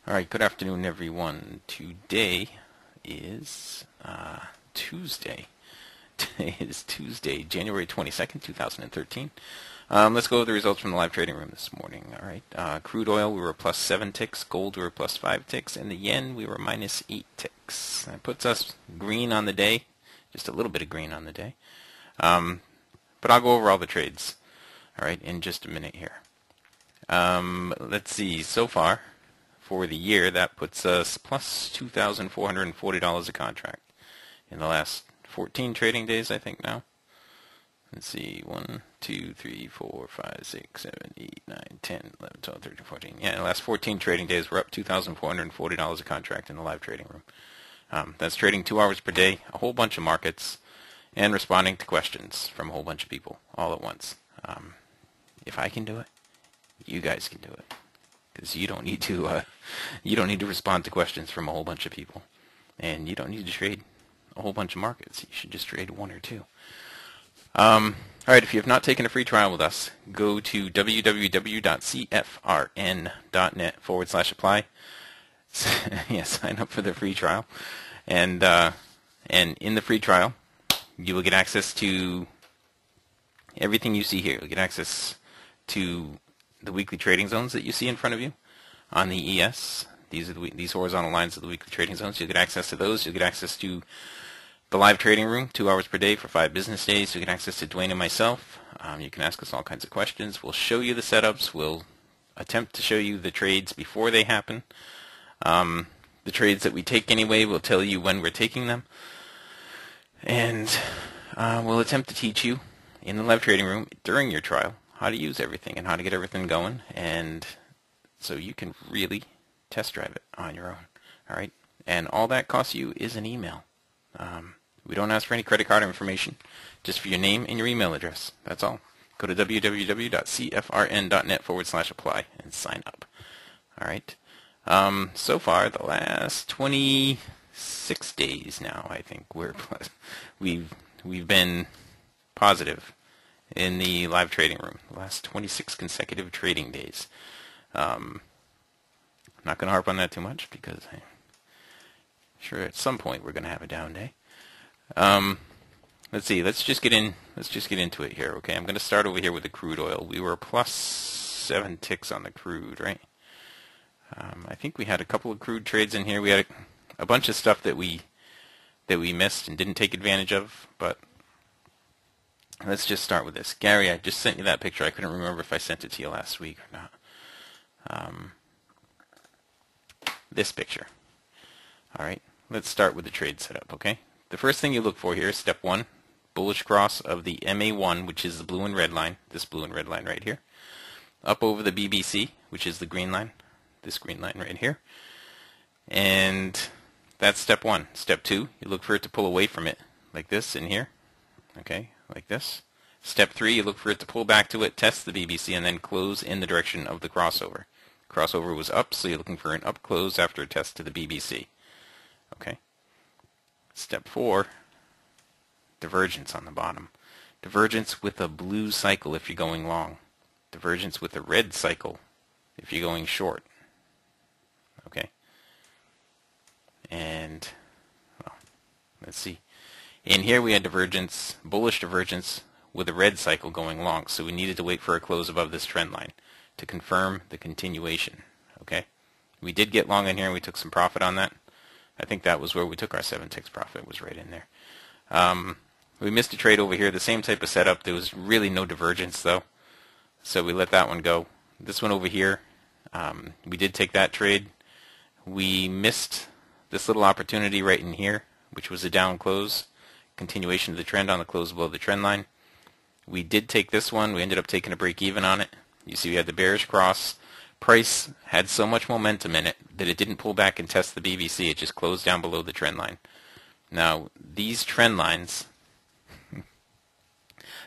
Alright, good afternoon everyone. Today is Tuesday. Today is Tuesday, January 22nd, 2013. Let's go over the results from the live trading room this morning. Alright, crude oil we were plus 7 ticks, gold we were plus 5 ticks, and the yen we were minus 8 ticks. That puts us green on the day, just a little bit of green on the day. But I'll go over all the trades, alright, in just a minute here. Let's see, so far for the year, that puts us plus $2,440 a contract in the last 14 trading days, I think now. Let's see, 1, 2, 3, 4, 5, 6, 7, 8, 9, 10, 11, 12, 13, 14. Yeah, in the last 14 trading days, we're up $2,440 a contract in the live trading room. That's trading 2 hours per day, a whole bunch of markets, and responding to questions from a whole bunch of people all at once. If I can do it, you guys can do it. Because you don't need to respond to questions from a whole bunch of people, and you don't need to trade a whole bunch of markets. You should just trade 1 or 2. All right, if you have not taken a free trial with us, go to www.cfrn.net/apply. Yeah, sign up for the free trial, and in the free trial, you will get access to everything you see here. You'll get access to the weekly trading zones that you see in front of you on the ES. These are these horizontal lines of the weekly trading zones. You'll get access to those. You'll get access to the live trading room, 2 hours per day for 5 business days. You'll get access to Dwayne and myself. You can ask us all kinds of questions. We'll show you the setups. We'll attempt to show you the trades before they happen. The trades that we take anyway, we'll tell you when we're taking them. And we'll attempt to teach you in the live trading room during your trial how to use everything and how to get everything going, and so you can really test drive it on your own. All right, and all that costs you is an email. We don't ask for any credit card information, just for your name and your email address. That's all. Go to www.cfrn.net/apply and sign up. All right. So far, the last 26 days now, I think we've been positive in the live trading room. The last 26 consecutive trading days. I'm not going to harp on that too much because I'm sure at some point we're going to have a down day. Let's see. Let's just get into it here. Okay, I'm going to start over here with the crude oil. We were plus 7 ticks on the crude, right? I think we had a couple of crude trades in here. We had a bunch of stuff that we missed and didn't take advantage of, but let's just start with this. Gary, I just sent you that picture. I couldn't remember if I sent it to you last week or not. This picture. All right, let's start with the trade setup, okay? The first thing you look for here is step 1, bullish cross of the MA1, which is the blue and red line, this blue and red line right here, up over the BBC, which is the green line, this green line right here. And that's step 1. Step 2, you look for it to pull away from it, like this in here, okay, like this. Step 3, you look for it to pull back to it, test the BBC, and then close in the direction of the crossover. Crossover was up, so you're looking for an up close after a test to the BBC. Okay. Step 4, divergence on the bottom. Divergence with a blue cycle if you're going long. Divergence with a red cycle if you're going short. Okay. And, well, let's see. In here we had divergence, bullish divergence with a red cycle going long, so we needed to wait for a close above this trend line to confirm the continuation. Okay, we did get long in here and we took some profit on that. I think that was where we took our 7 ticks profit, was right in there. We missed a trade over here, the same type of setup. There was really no divergence though, so we let that one go. This one over here, we did take that trade. We missed this little opportunity right in here, which was a down close, continuation of the trend on the close below the trend line. We did take this one. We ended up taking a break even on it. You see we had the bearish cross. Price had so much momentum in it that it didn't pull back and test the BBC. It just closed down below the trend line. Now, these trend lines,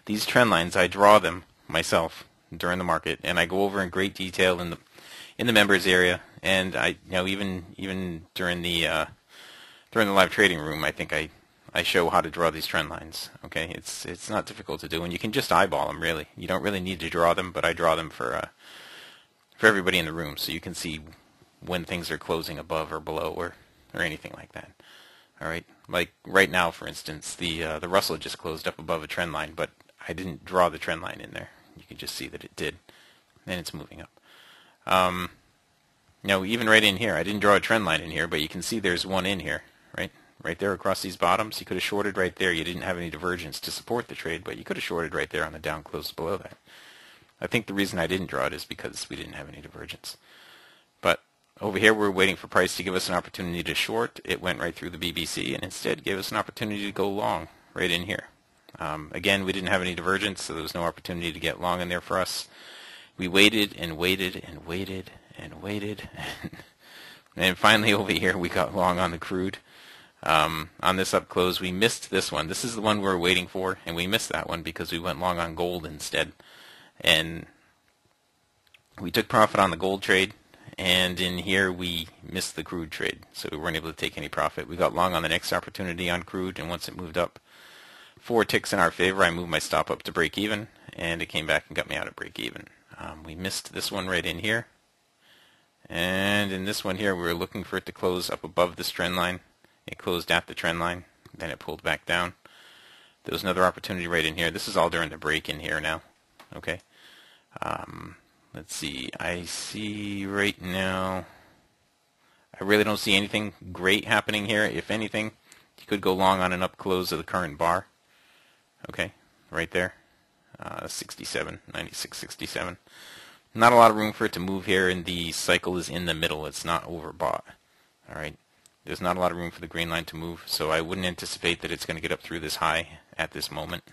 I draw them myself during the market, and I go over in great detail in the members area. And I, even during the live trading room, I think I show how to draw these trend lines. Okay, it's not difficult to do, and you can just eyeball them. Really, you don't really need to draw them, but I draw them for everybody in the room, so you can see when things are closing above or below or anything like that. All right, like right now, for instance, the Russell just closed up above a trend line, but I didn't draw the trend line in there. You can just see that it did, and it's moving up. Even right in here, I didn't draw a trend line in here, but you can see there's one in here, right? Right there across these bottoms. You could have shorted right there. You didn't have any divergence to support the trade, but you could have shorted right there on the down close below that. I think the reason I didn't draw it is because we didn't have any divergence. But over here, we're waiting for price to give us an opportunity to short. It went right through the BBC and instead gave us an opportunity to go long right in here. Again, we didn't have any divergence, so there was no opportunity to get long in there for us. We waited and waited and waited and waited. And finally over here, we got long on the crude. On this up close, we missed this one. This is the one we were waiting for, and we missed that one because we went long on gold instead. And we took profit on the gold trade. And in here, we missed the crude trade, so we weren't able to take any profit. We got long on the next opportunity on crude, and once it moved up 4 ticks in our favor, I moved my stop up to break even, and it came back and got me out at break even. We missed this one right in here, and in this one here, we were looking for it to close up above this trend line. It closed at the trend line, then it pulled back down. There was another opportunity right in here. This is all during the break in here now. Okay. Let's see, I see right now, I really don't see anything great happening here. If anything, you could go long on an up close of the current bar. Okay, right there, 67, 96, 67. Not a lot of room for it to move here, and the cycle is in the middle. It's not overbought. All right, there's not a lot of room for the green line to move, so I wouldn't anticipate that it's going to get up through this high at this moment.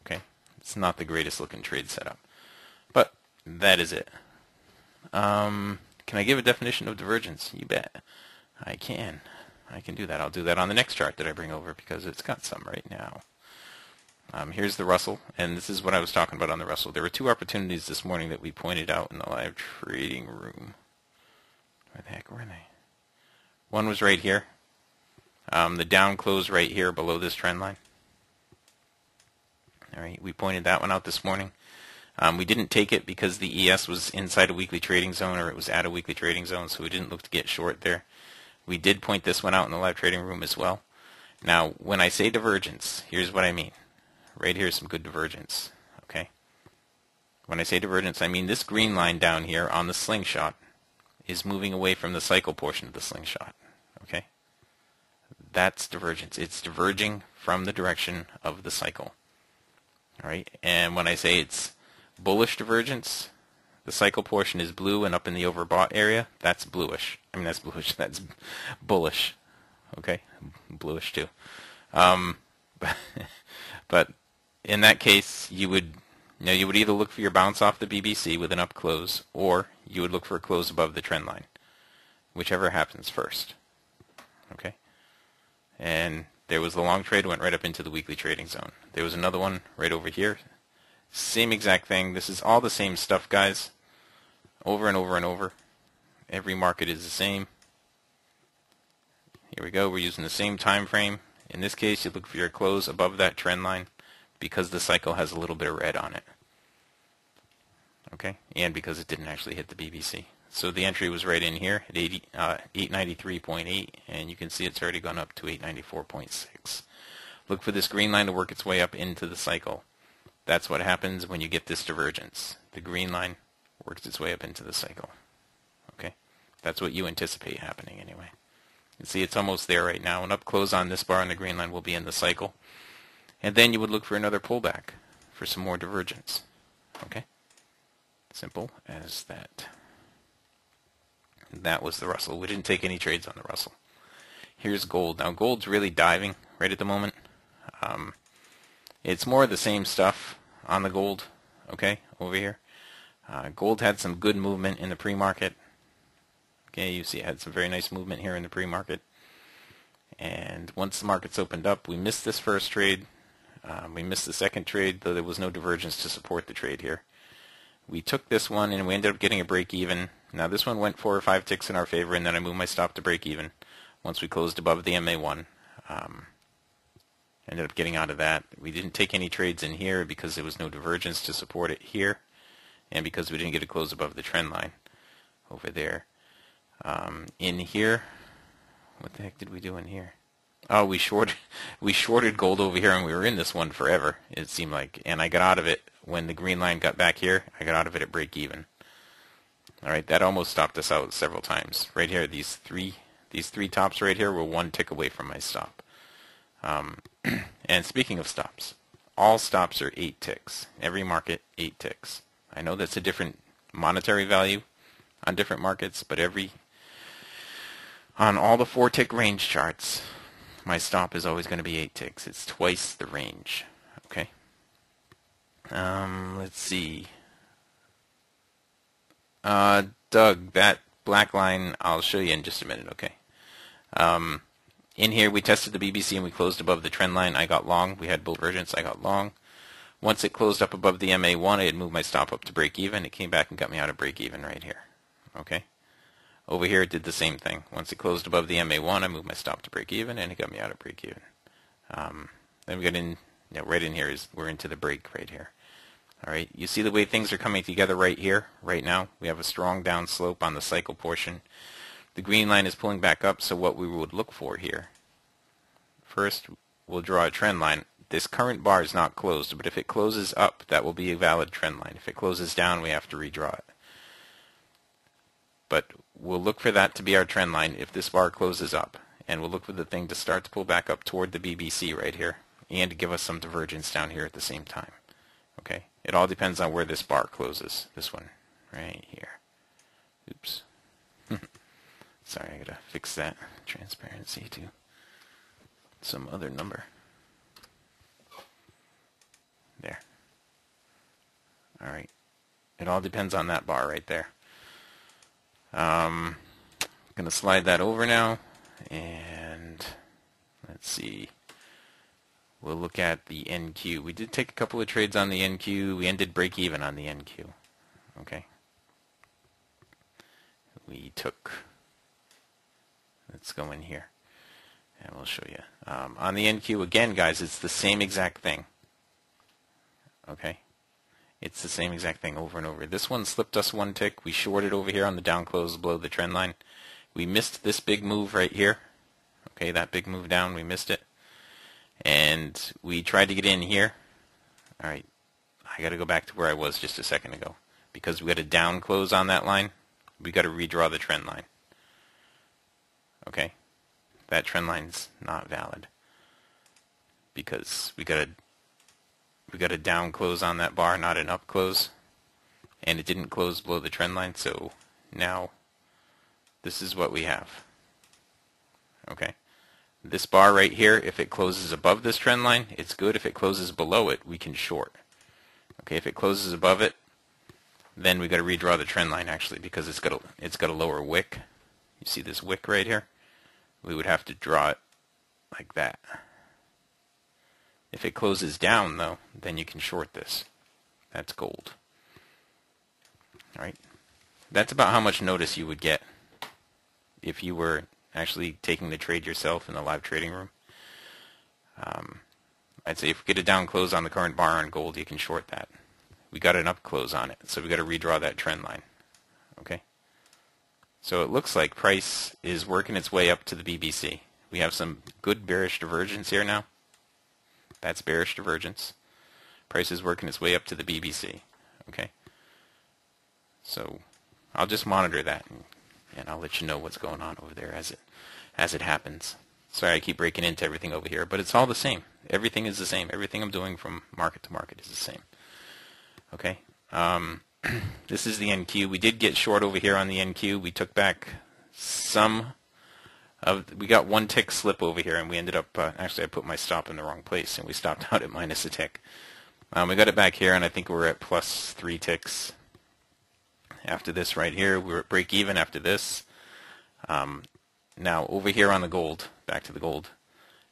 Okay, it's not the greatest looking trade setup. But that is it. Can I give a definition of divergence? You bet. I can. I can do that. I'll do that on the next chart that I bring over because it's got some right now. Here's the Russell, and this is what I was talking about on the Russell. There were 2 opportunities this morning that we pointed out in the live trading room. Where the heck were they? One was right here. The down close right here below this trend line. All right, we pointed that one out this morning. We didn't take it because the ES was inside a weekly trading zone, or it was at a weekly trading zone, so we didn't look to get short there. We did point this one out in the live trading room as well. Now, when I say divergence, here's what I mean. Right here is some good divergence. Okay. When I say divergence, I mean this green line down here on the slingshot is moving away from the cycle portion of the slingshot. Okay. That's divergence. It's diverging from the direction of the cycle. All right. And when I say it's bullish divergence, the cycle portion is blue and up in the overbought area, that's bluish. I mean, that's bluish, that's bullish. Okay, bluish too. But in that case, you would either look for your bounce off the BBC with an up close, or you would look for a close above the trend line, whichever happens first. Okay, and there was the long trade, went right up into the weekly trading zone. There was another one right over here. Same exact thing. This is all the same stuff, guys. Over and over and over. Every market is the same. Here we go. We're using the same time frame. In this case, you look for your close above that trend line because the cycle has a little bit of red on it. Okay? And because it didn't actually hit the BBC. So the entry was right in here at 893.8, and you can see it's already gone up to 894.6. Look for this green line to work its way up into the cycle. That's what happens when you get this divergence. The green line works its way up into the cycle. Okay? That's what you anticipate happening anyway. You see it's almost there right now. An up close on this bar on the green line will be in the cycle. And then you would look for another pullback for some more divergence. Okay? Simple as that. That was the Russell. We didn't take any trades on the Russell. Here's gold. Now gold's really diving right at the moment. It's more of the same stuff on the gold, okay, over here. Gold had some good movement in the pre-market. Okay, you see it had some very nice movement here in the pre-market. And once the markets opened up, we missed this first trade. We missed the second trade, though there was no divergence to support the trade here. We took this one, and we ended up getting a break even. Now, this one went 4 or 5 ticks in our favor, and then I moved my stop to break even once we closed above the MA1. Ended up getting out of that. We didn't take any trades in here because there was no divergence to support it here, and because we didn't get a close above the trend line. over there. In here, what the heck did we do in here? Oh, we shorted gold over here, and we were in this one forever, it seemed like. And I got out of it when the green line got back here. I got out of it at break even. All right, that almost stopped us out several times. Right here, these three tops right here were one tick away from my stop. And speaking of stops, all stops are 8 ticks. Every market, 8 ticks. I know that's a different monetary value on different markets, but on all the 4-tick range charts, my stop is always going to be 8 ticks. It's twice the range. Okay. Let's see. Doug, that black line, I'll show you in just a minute, okay? In here, we tested the BBC and we closed above the trend line. I got long. We had bull divergence. I got long. Once it closed up above the MA1, I had moved my stop up to break even. It came back and got me out of break even right here. Okay? Over here, it did the same thing. Once it closed above the MA1, I moved my stop to break even, and it got me out of break even. Then we got in, right in here, we're into the break right here. All right, you see the way things are coming together right here, right now. We have a strong down slope on the cycle portion. The green line is pulling back up, so what we would look for here, first we'll draw a trend line. This current bar is not closed, but if it closes up, that will be a valid trend line. If it closes down, we have to redraw it. But we'll look for that to be our trend line if this bar closes up. And we'll look for the thing to start to pull back up toward the BBC right here and to give us some divergence down here at the same time. Okay? It all depends on where this bar closes. This one right here. Oops. Sorry, I gotta fix that transparency to some other number. There. Alright. It all depends on that bar right there. I'm going to slide that over now, and let's see. We'll look at the NQ. We did take a couple of trades on the NQ. We ended break even on the NQ. Okay. We took, let's go in here, and we'll show you. On the NQ, again, guys, it's the same exact thing. Okay. It's the same exact thing over and over. This one slipped us 1 tick. We shorted over here on the down close below the trend line. We missed this big move right here. Okay, that big move down, we missed it. And we tried to get in here. All right, I got to go back to where I was just a second ago. Because we got a down close on that line, we got to redraw the trend line. Okay, that trend line's not valid. Because we got a down close on that bar, not an up close, and it didn't close below the trend line, so now this is what we have. Okay, this bar right here, if it closes above this trend line, it's good. If it closes below it, we can short. Okay, if it closes above it, then we got to redraw the trend line actually, because it's got a lower wick. You see this wick right here? We would have to draw it like that. If it closes down, though, then you can short this. That's gold. All right. That's about how much notice you would get if you were actually taking the trade yourself in the live trading room. I'd say if we get a down close on the current bar on gold, you can short that. We got an up close on it, so we got to redraw that trend line. Okay. So it looks like price is working its way up to the BBC. We have some good bearish divergence here now. That's bearish divergence. Price is working its way up to the BBC. Okay. So I'll just monitor that, and I'll let you know what's going on over there as it happens. Sorry, I keep breaking into everything over here, but it's all the same. Everything is the same. Everything I'm doing from market to market is the same. Okay. This is the NQ. We did get short over here on the NQ. We took back we got 1 tick slip over here, and we ended up, actually I put my stop in the wrong place, and we stopped out at minus a tick. We got it back here, and I think we're at plus 3 ticks. After this right here, we were at break even after this. Now, over here on the gold, back to the gold,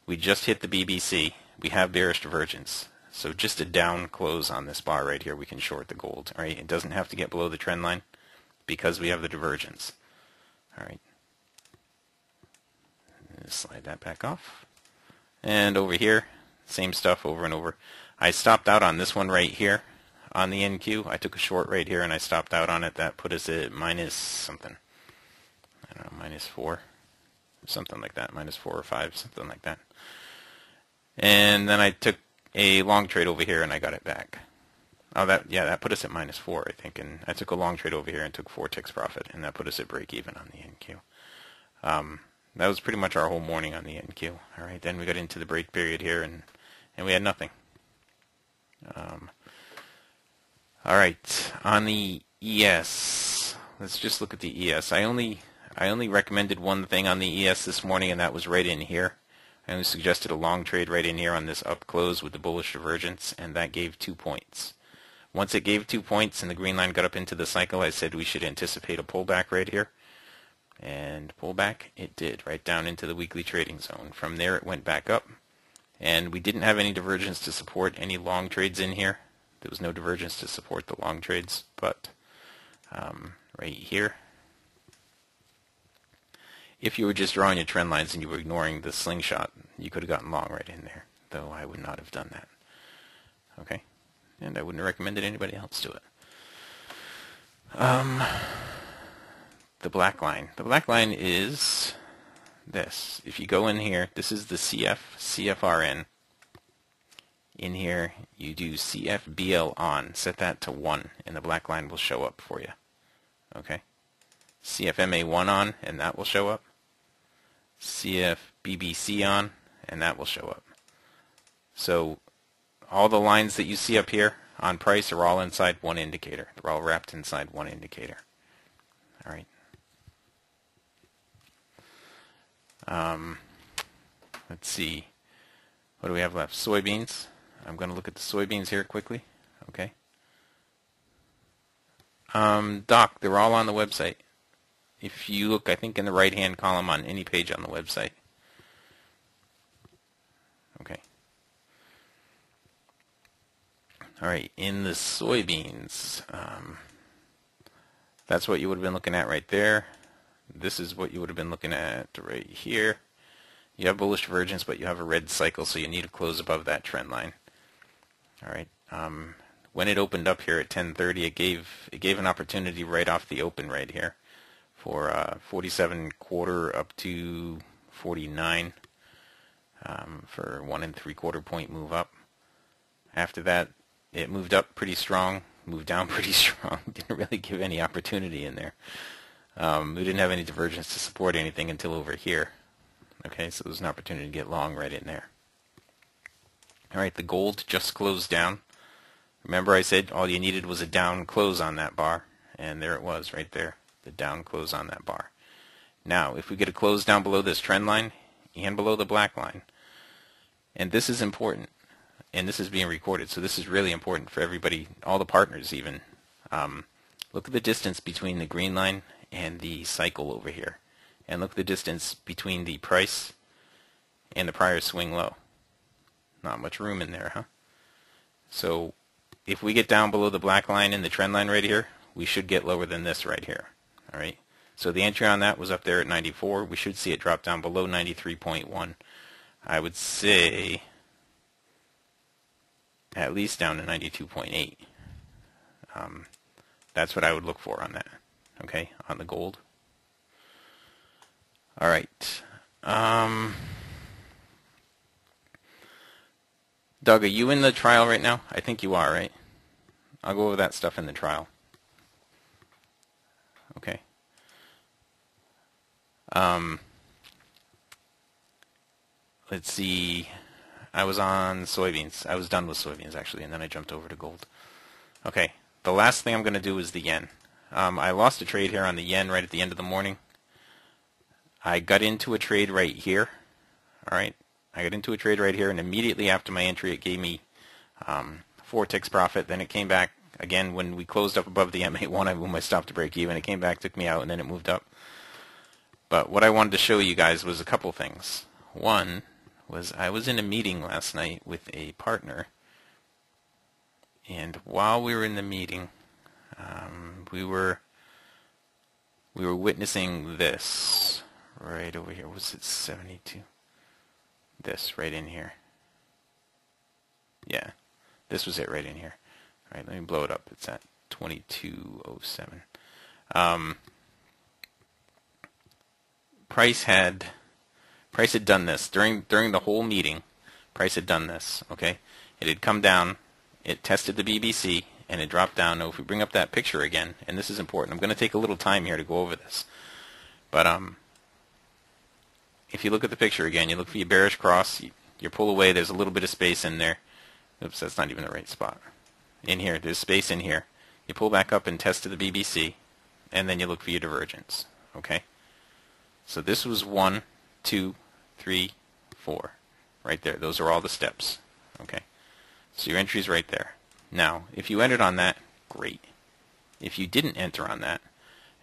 we just hit the BBC. We have bearish divergence. So just a down close on this bar right here, we can short the gold. All right, it doesn't have to get below the trend line because we have the divergence. All right. Slide that back off. And over here, same stuff over and over. I stopped out on this one right here. on the NQ. I took a short right here and I stopped out on it. That put us at minus something. I don't know, minus 4. Something like that. Minus 4 or 5, something like that. And then I took a long trade over here and I got it back. Oh, that put us at minus 4, I think. And I took a long trade over here and took 4 ticks profit, and that put us at break even on the NQ. That was pretty much our whole morning on the NQ. All right, then we got into the break period here, and we had nothing. All right, on the ES, let's just look at the ES. I only recommended one thing on the ES this morning, and that was right in here. I only suggested a long trade right in here on this up close with the bullish divergence, and that gave 2 points. Once it gave 2 points and the green line got up into the cycle, I said we should anticipate a pullback right here. And pullback, it did, right down into the weekly trading zone. From there, it went back up. And we didn't have any divergence to support any long trades in here. There was no divergence to support the long trades, but right here, if you were just drawing your trend lines and you were ignoring the slingshot, you could have gotten long right in there, though I would not have done that. Okay? And I wouldn't have recommended anybody else do it. The black line. The black line is this. If you go in here, this is the CFRN. In here, you do CFBL on. Set that to 1, and the black line will show up for you. Okay? CFMA1 on, and that will show up. CFBBC on, and that will show up. So all the lines that you see up here on price are all inside one indicator. They're all wrapped inside one indicator. All right. Let's see. What do we have left? Soybeans. I'm going to look at the soybeans here quickly. Okay. Doc, they're all on the website. If you look, I think in the right-hand column on any page on the website. Okay. All right, in the soybeans, that's what you would have been looking at right there. This is what you would have been looking at right here. You have bullish divergence, but you have a red cycle, so you need to close above that trend line. All right. When it opened up here at 10:30, it gave an opportunity right off the open right here for 47.25 up to 49 for 1 3/4 point move up. After that, it moved up pretty strong, moved down pretty strong. Didn't really give any opportunity in there. We didn't have any divergence to support anything until over here. Okay, so there's an opportunity to get long right in there. All right, the gold just closed down. Remember I said all you needed was a down close on that bar, and there it was right there, the down close on that bar. Now, if we get a close down below this trend line and below the black line, and this is important, and this is being recorded, so this is really important for everybody, all the partners even. Look at the distance between the green line and the cycle over here, and look at the distance between the price and the prior swing low. Not much room in there, huh? So if we get down below the black line and the trend line right here, we should get lower than this right here. All right. So the entry on that was up there at 94. We should see it drop down below 93.1. I would say at least down to 92.8. That's what I would look for on that. Okay, on the gold. All right. Doug, are you in the trial right now? I think you are, right? I'll go over that stuff in the trial. Okay. Let's see. I was on soybeans. I was done with soybeans, actually, and then I jumped over to gold. Okay. The last thing I'm going to do is the yen. I lost a trade here on the yen right at the end of the morning. I got into a trade right here. All right. I got into a trade right here, and immediately after my entry, it gave me 4 ticks profit. Then it came back again when we closed up above the M81. I moved my stop to break even. It came back, took me out, and then it moved up. But what I wanted to show you guys was a couple things. One was I was in a meeting last night with a partner, and while we were in the meeting, we were witnessing this right over here. Was it 72? This right in here. Yeah, this was it right in here. All right, let me blow it up. It's at 2207. Price had done this during the whole meeting. Price had done this. Okay, it had come down. It tested the BBC and it dropped down. Now, if we bring up that picture again, and this is important, I'm going to take a little time here to go over this. But if you look at the picture again, you look for your bearish cross. You pull away. There's a little bit of space in there. Oops, that's not even the right spot. In here, there's space in here. You pull back up and test to the BBC, and then you look for your divergence. Okay. So this was 1, 2, 3, 4, right there. Those are all the steps. Okay. So your entry's right there. Now, if you entered on that, great. If you didn't enter on that,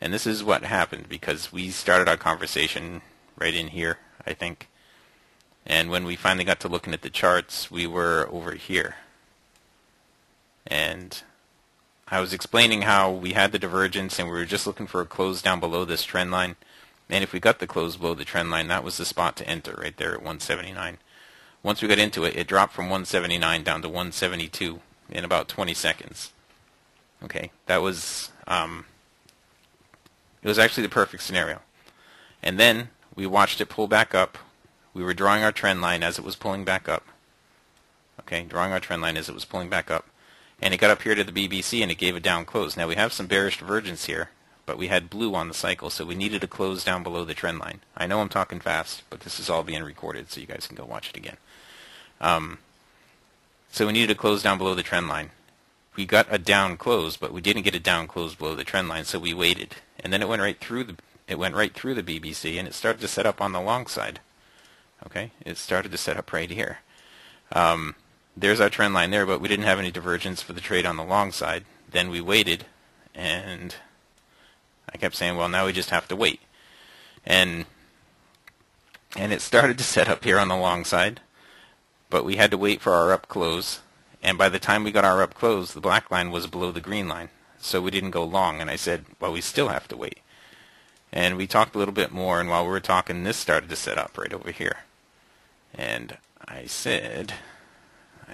and this is what happened because we started our conversation right in here, I think. And when we finally got to looking at the charts, we were over here. And I was explaining how we had the divergence and we were just looking for a close down below this trend line. And if we got the close below the trend line, that was the spot to enter right there at 179. Once we got into it, it dropped from 179 down to 172 in about 20 seconds. Okay, that was it was actually the perfect scenario. And then we watched it pull back up. We were drawing our trend line as it was pulling back up. Okay, drawing our trend line as it was pulling back up. And it got up here to the BBC and it gave a down close. Now we have some bearish divergence here, but we had blue on the cycle, so we needed a close down below the trend line. I know I'm talking fast, but this is all being recorded, so you guys can go watch it again. So we needed a close down below the trend line. We got a down close, but we didn't get a down close below the trend line, so we waited. And then it went right through the BBC, and it started to set up on the long side. Okay, it started to set up right here. There's our trend line there, but we didn't have any divergence for the trade on the long side. Then we waited, and I kept saying, well, now we just have to wait. And it started to set up here on the long side, but we had to wait for our up close. And by the time we got our up close, the black line was below the green line, so we didn't go long. And I said, well, we still have to wait. And we talked a little bit more, and while we were talking, this started to set up right over here. And I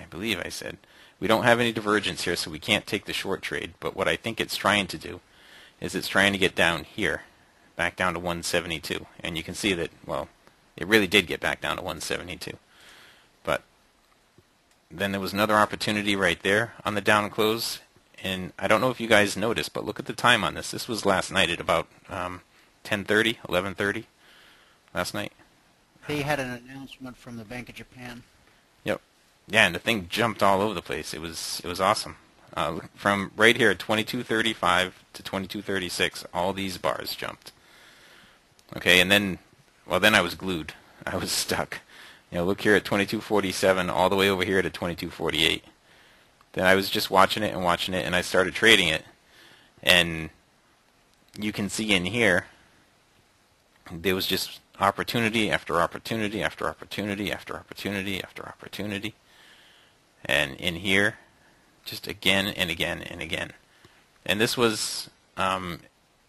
believe I said, we don't have any divergence here, so we can't take the short trade. But what I think it's trying to do is it's trying to get down here, back down to 172. And you can see that, well, it really did get back down to 172. But then there was another opportunity right there on the down close. And I don't know if you guys noticed, but look at the time on this. This was last night at about 10:30, 11:30 last night. They had an announcement from the Bank of Japan. Yep. Yeah, and the thing jumped all over the place. It was awesome. From right here at 22:35 to 22:36, all these bars jumped. Okay, and then, well, then I was glued. I was stuck. You know, look here at 22:47, all the way over here to 22:48. Then I was just watching it, and I started trading it. And you can see in here, there was just opportunity after opportunity after opportunity after opportunity after opportunity. And in here, just again and again and again. And this was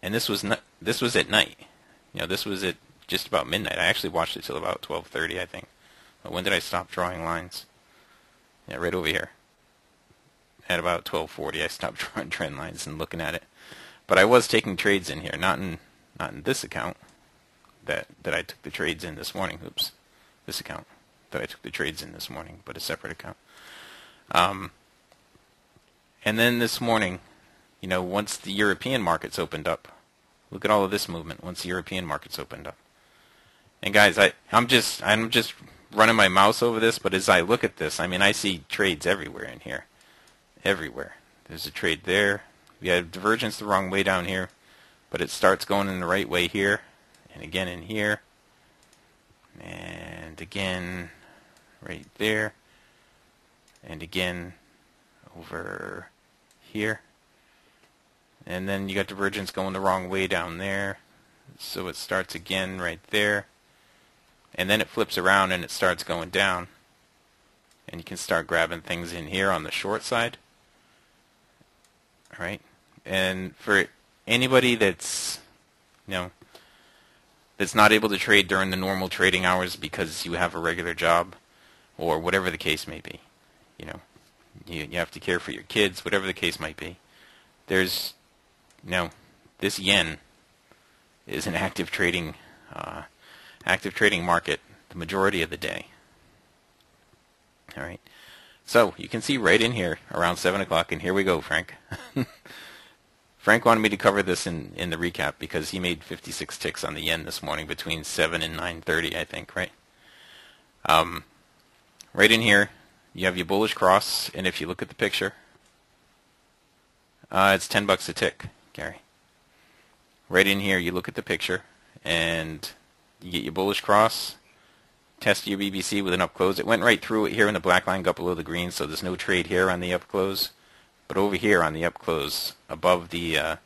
this was at night. You know, this was at just about midnight. I actually watched it till about 12:30, I think. But when did I stop drawing lines? Yeah, right over here. At about 12:40, I stopped drawing trend lines and looking at it. But I was taking trades in here, not in this account that I took the trades in this morning. Oops, this account that I took the trades in this morning, but a separate account. And then this morning, you know, once the European markets opened up, look at all of this movement. Once the European markets opened up, and guys, I'm just running my mouse over this, but as I look at this, I mean, I see trades everywhere in here, everywhere. There's a trade there. We have divergence the wrong way down here, but it starts going in the right way here, and again in here, and again right there, and again over here. And then you got divergence going the wrong way down there, so it starts again right there, and then it flips around and it starts going down, and you can start grabbing things in here on the short side. All right. And for anybody that's, you know, that's not able to trade during the normal trading hours because you have a regular job or whatever the case may be, you know, you have to care for your kids, whatever the case might be. There's, this yen is an active trading market the majority of the day. All right. So you can see right in here around 7 o'clock, and here we go, Frank. Frank wanted me to cover this in the recap because he made 56 ticks on the yen this morning between 7 and 9:30, I think, right? Right in here, you have your bullish cross, and if you look at the picture, it's $10 a tick, Gary. Right in here, you look at the picture, and you get your bullish cross, test your BBC with an up close. It went right through it here, and the black line got below the green, so there's no trade here on the up close. But over here on the up close, above the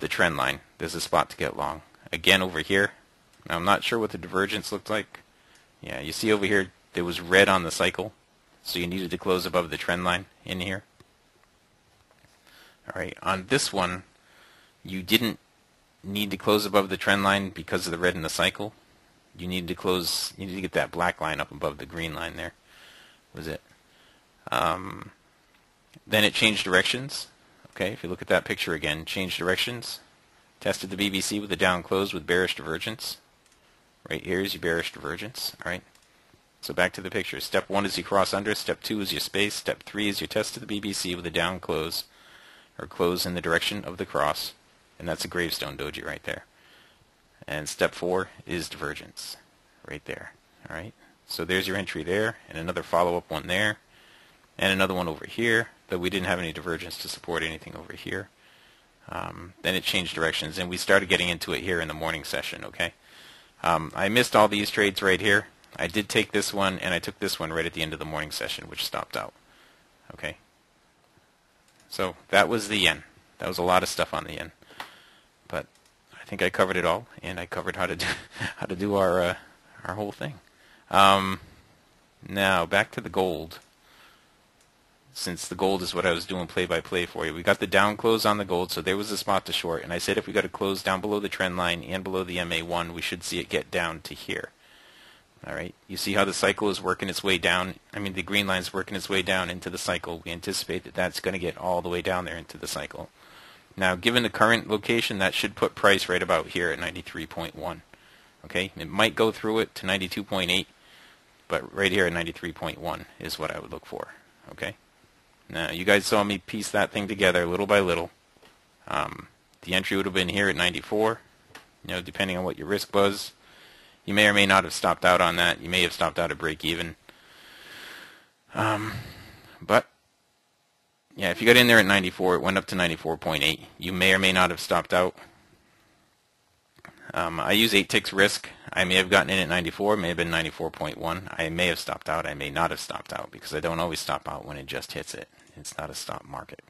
trend line, there's a spot to get long. Again over here, now I'm not sure what the divergence looked like. Yeah, you see over here there was red on the cycle, so you needed to close above the trend line in here. All right, on this one, you didn't need to close above the trend line because of the red in the cycle. You needed to close. You needed to get that black line up above the green line. There was it. Then it changed directions. Okay, if you look at that picture again, changed directions. Tested the BBC with a down close with bearish divergence. Right here is your bearish divergence. All right. So back to the picture. Step 1 is you cross under. Step 2 is your space. Step 3 is your test of the BBC with a down close, or close in the direction of the cross, and that's a gravestone doji right there. And step 4 is divergence, right there. All right. So there's your entry there, and another follow-up one there, and another one over here. Though we didn't have any divergence to support anything over here. Then it changed directions, and we started getting into it here in the morning session. Okay. I missed all these trades right here. I did take this one, and I took this one right at the end of the morning session, which stopped out. Okay. So that was the yen. That was a lot of stuff on the yen, but I think I covered it all, and I covered how to do our whole thing. Now back to the gold. Since the gold is what I was doing play-by-play for you, we got the down close on the gold, so there was a spot to short, and I said if we got a close down below the trend line and below the MA1, we should see it get down to here. All right, you see how the cycle is working its way down. I mean, the green line is working its way down into the cycle. We anticipate that that's going to get all the way down there into the cycle. Now, given the current location, that should put price right about here at 93.1. Okay, it might go through it to 92.8, but right here at 93.1 is what I would look for. Okay. Now, you guys saw me piece that thing together little by little. The entry would have been here at 94, depending on what your risk was. You may or may not have stopped out on that. You may have stopped out at break even. But, yeah, if you got in there at 94, it went up to 94.8. You may or may not have stopped out. I use 8 ticks risk. I may have gotten in at 94, may have been 94.1. I may have stopped out. I may not have stopped out because I don't always stop out when it just hits it. It's not a stop market.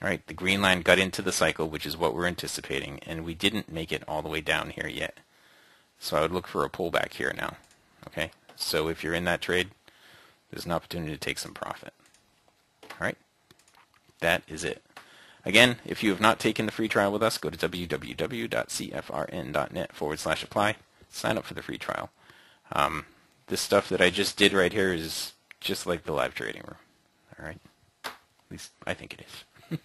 All right, the green line got into the cycle, which is what we're anticipating, and we didn't make it all the way down here yet. So I would look for a pullback here now. Okay, so if you're in that trade, there's an opportunity to take some profit. All right, that is it. Again, if you have not taken the free trial with us, go to www.cfrn.net/apply. Sign up for the free trial. This stuff that I just did right here is just like the live trading room. All right, at least I think it is. All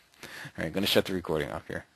right, I'm going to shut the recording off here.